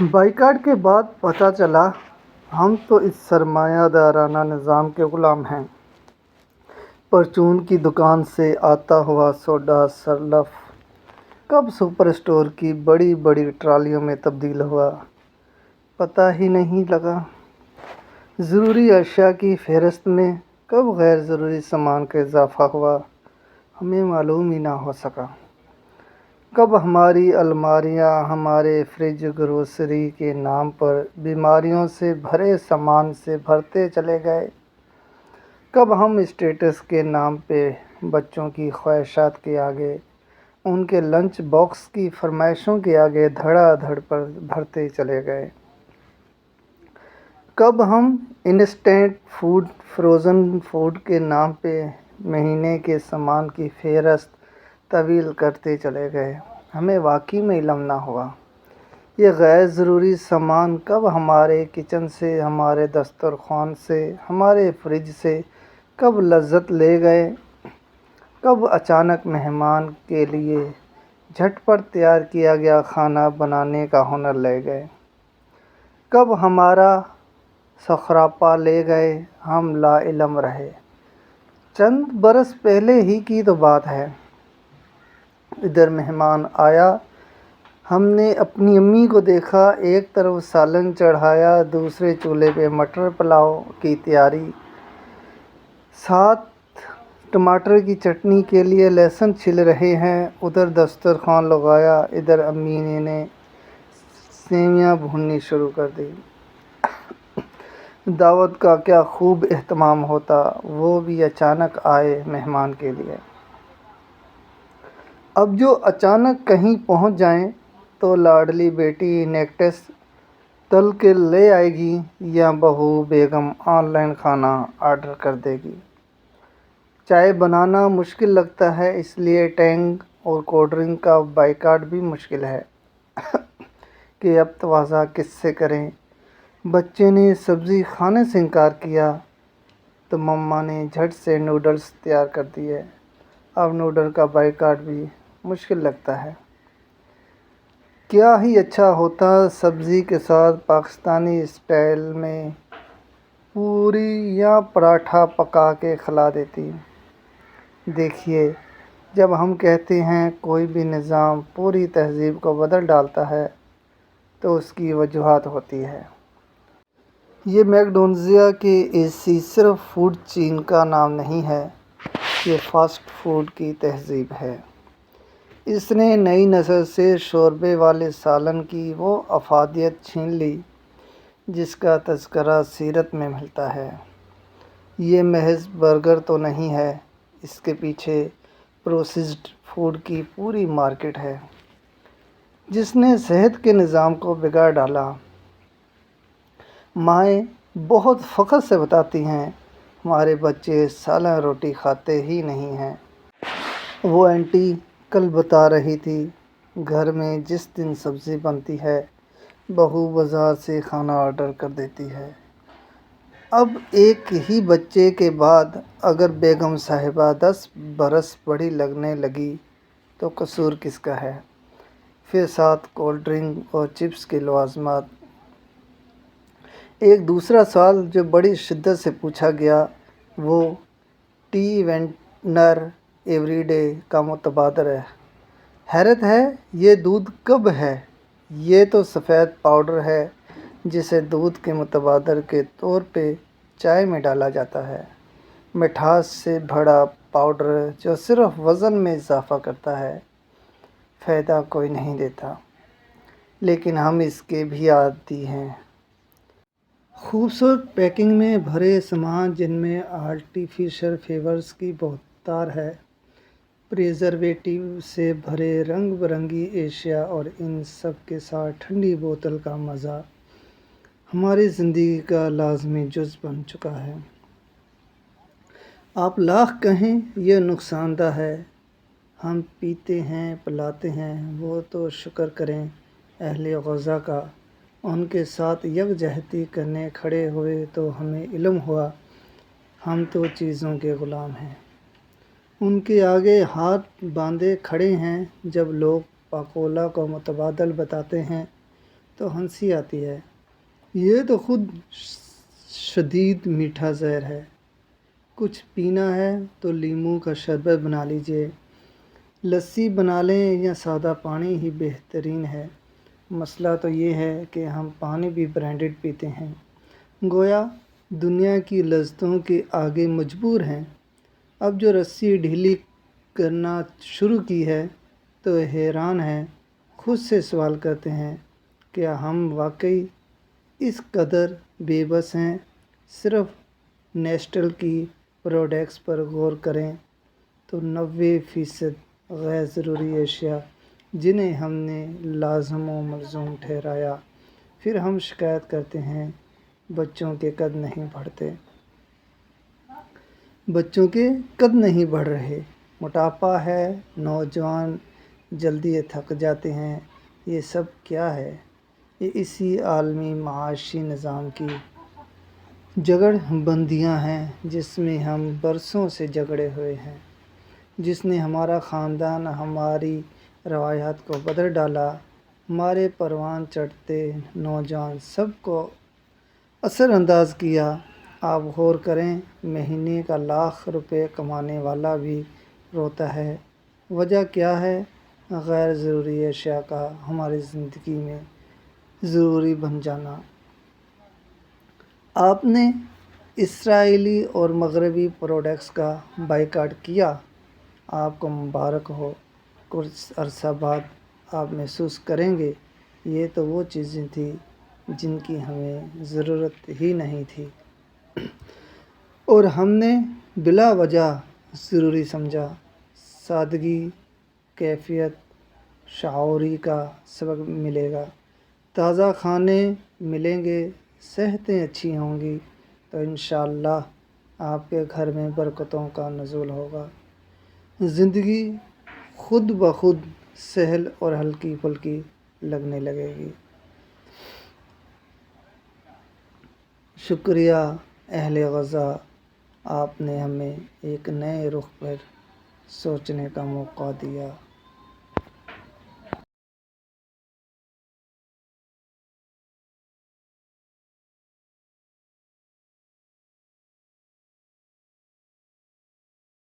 Boycott کے بعد پتہ چلا ہم تو اس سرمایہ دارانہ نظام کے غلام ہیں۔ پرچون کی دکان سے آتا ہوا سوڈا سرلف کب سپر اسٹور کی بڑی بڑی ٹرالیوں میں تبدیل ہوا، پتہ ہی نہیں لگا۔ ضروری اشیاء کی فہرست میں کب غیر ضروری سامان کا اضافہ ہوا، ہمیں معلوم ہی نہ ہو سکا۔ کب ہماری الماریاں، ہمارے فریج گروسری کے نام پر بیماریوں سے بھرے سامان سے بھرتے چلے گئے۔ کب ہم اسٹیٹس کے نام پہ بچوں کی خواہشات کے آگے، ان کے لنچ باکس کی فرمائشوں کے آگے دھڑا دھڑ پر بڑھتے چلے گئے۔ کب ہم انسٹنٹ فوڈ، فروزن فوڈ کے نام پہ مہینے کے سامان کی فہرست طویل کرتے چلے گئے، ہمیں واقعی میں علم نہ ہوا۔ یہ غیر ضروری سامان کب ہمارے کچن سے، ہمارے دسترخوان سے، ہمارے فریج سے کب لذت لے گئے۔ کب اچانک مہمان کے لیے جھٹ پٹ تیار کیا گیا کھانا بنانے کا ہنر لے گئے۔ کب ہمارا سخراپا لے گئے، ہم لا علم رہے۔ چند برس پہلے ہی کی تو بات ہے، ادھر مہمان آیا، ہم نے اپنی امی کو دیکھا، ایک طرف سالن چڑھایا، دوسرے چولہے پہ مٹر پلاؤ کی تیاری، ساتھ ٹماٹر کی چٹنی کے لیے لہسن چھل رہے ہیں۔ ادھر دسترخوان لگایا، ادھر امی نے سیویاں بھوننی شروع کر دی۔ دعوت کا کیا خوب اہتمام ہوتا، وہ بھی اچانک آئے مہمان کے لیے۔ اب جو اچانک کہیں پہنچ جائیں تو لاڈلی بیٹی نیکٹس تل کے لے آئے گی یا بہو بیگم آن لائن کھانا آرڈر کر دے گی۔ چائے بنانا مشکل لگتا ہے، اس لیے ٹینگ اور کولڈ ڈرنک کا بائیکاٹ بھی مشکل ہے کہ اب تواضع کس سے کریں۔ بچے نے سبزی کھانے سے انکار کیا تو مما نے جھٹ سے نوڈلز تیار کر دیے۔ اب نوڈل کا بائیکاٹ بھی مشکل لگتا ہے۔ کیا ہی اچھا ہوتا سبزی کے ساتھ پاکستانی اسٹائل میں پوری یا پراٹھا پکا کے کھلا دیتی۔ دیکھیے، جب ہم کہتے ہیں کوئی بھی نظام پوری تہذیب کو بدل ڈالتا ہے تو اس کی وجوہات ہوتی ہے۔ یہ میک ڈونلڈز کے اے سی صرف فوڈ چین کا نام نہیں ہے، یہ فاسٹ فوڈ کی تہذیب ہے۔ اس نے نئی نسل سے شوربے والے سالن کی وہ افادیت چھین لی جس کا تذکرہ سیرت میں ملتا ہے۔ یہ محض برگر تو نہیں ہے، اس کے پیچھے پروسیسڈ فوڈ کی پوری مارکیٹ ہے جس نے صحت کے نظام کو بگاڑ ڈالا۔ مائیں بہت فخر سے بتاتی ہیں، ہمارے بچے سالن روٹی کھاتے ہی نہیں ہیں۔ وہ آنٹی کل بتا رہی تھی، گھر میں جس دن سبزی بنتی ہے بہو بازار سے کھانا آرڈر کر دیتی ہے۔ اب ایک ہی بچے کے بعد اگر بیگم صاحبہ 10 برس بڑی لگنے لگی تو قصور کس کا ہے؟ پھر ساتھ کولڈ ڈرنک اور چپس کے لوازمات۔ ایک دوسرا سوال جو بڑی شدت سے پوچھا گیا وہ ٹی وینٹنر ایوری ڈے کا متبادر ہے۔ حیرت ہے، یہ دودھ کب ہے؟ یہ تو سفید پاؤڈر ہے جسے دودھ کے متبادر کے طور پہ چائے میں ڈالا جاتا ہے۔ مٹھاس سے بھرا پاؤڈر جو صرف وزن میں اضافہ کرتا ہے، فائدہ کوئی نہیں دیتا، لیکن ہم اس کے بھی عادی ہیں۔ خوبصورت پیکنگ میں بھرے سامان جن میں آرٹیفیشل فلیورز کی بہتات ہے، پریزرویٹو سے بھرے رنگ برنگی اشیاء اور ان سب کے ساتھ ٹھنڈی بوتل کا مزہ ہماری زندگی کا لازمی جز بن چکا ہے۔ آپ لاکھ کہیں یہ نقصان دہ ہے، ہم پیتے ہیں پلاتے ہیں، وہ تو شکر کریں اہل غزہ کا، ان کے ساتھ یکجہتی کرنے کھڑے ہوئے تو ہمیں علم ہوا ہم تو چیزوں کے غلام ہیں، ان کے آگے ہاتھ باندھے کھڑے ہیں۔ جب لوگ پاکولا کو متبادل بتاتے ہیں تو ہنسی آتی ہے۔ یہ تو خود شدید میٹھا زہر ہے۔ کچھ پینا ہے تو لیموں کا شربت بنا لیجئے، لسی بنا لیں یا سادہ پانی ہی بہترین ہے۔ مسئلہ تو یہ ہے کہ ہم پانی بھی برانڈڈ پیتے ہیں، گویا دنیا کی لذتوں کے آگے مجبور ہیں۔ اب جو رسی ڈھیلی کرنا شروع کی ہے تو حیران ہیں، خود سے سوال کرتے ہیں، کیا ہم واقعی اس قدر بے بس ہیں؟ صرف نیسٹل کی پروڈکٹس پر غور کریں تو 90% غیر ضروری اشیاء جنہیں ہم نے لازم و ملزوم ٹھہرایا، پھر ہم شکایت کرتے ہیں بچوں کے قد نہیں بڑھتے، بچوں کے قد نہیں بڑھ رہے، موٹاپا ہے، نوجوان جلدی تھک جاتے ہیں۔ یہ سب کیا ہے؟ یہ اسی عالمی معاشی نظام کی جگڑ بندیاں ہیں جس میں ہم برسوں سے جکڑے ہوئے ہیں، جس نے ہمارا خاندان، ہماری روایات کو بدل ڈالا، ہمارے پروان چڑھتے نوجوان سب کو اثر انداز کیا۔ آپ غور کریں، مہینے کا لاکھ روپے کمانے والا بھی روتا ہے۔ وجہ کیا ہے؟ غیر ضروری اشیاء کا ہماری زندگی میں ضروری بن جانا۔ آپ نے اسرائیلی اور مغربی پروڈکٹس کا بائیکاٹ کیا، آپ کو مبارک ہو۔ کچھ عرصہ بعد آپ محسوس کریں گے، یہ تو وہ چیزیں تھیں جن کی ہمیں ضرورت ہی نہیں تھی اور ہم نے بلا وجہ ضروری سمجھا۔ سادگی، کیفیت، شعوری کا سبق ملے گا، تازہ کھانے ملیں گے، صحتیں اچھی ہوں گی تو انشاءاللہ آپ کے گھر میں برکتوں کا نزول ہوگا۔ زندگی خود بخود سہل اور ہلکی پھلکی لگنے لگے گی۔ شکریہ اہل غزہ، آپ نے ہمیں ایک نئے رخ پر سوچنے کا موقع دیا۔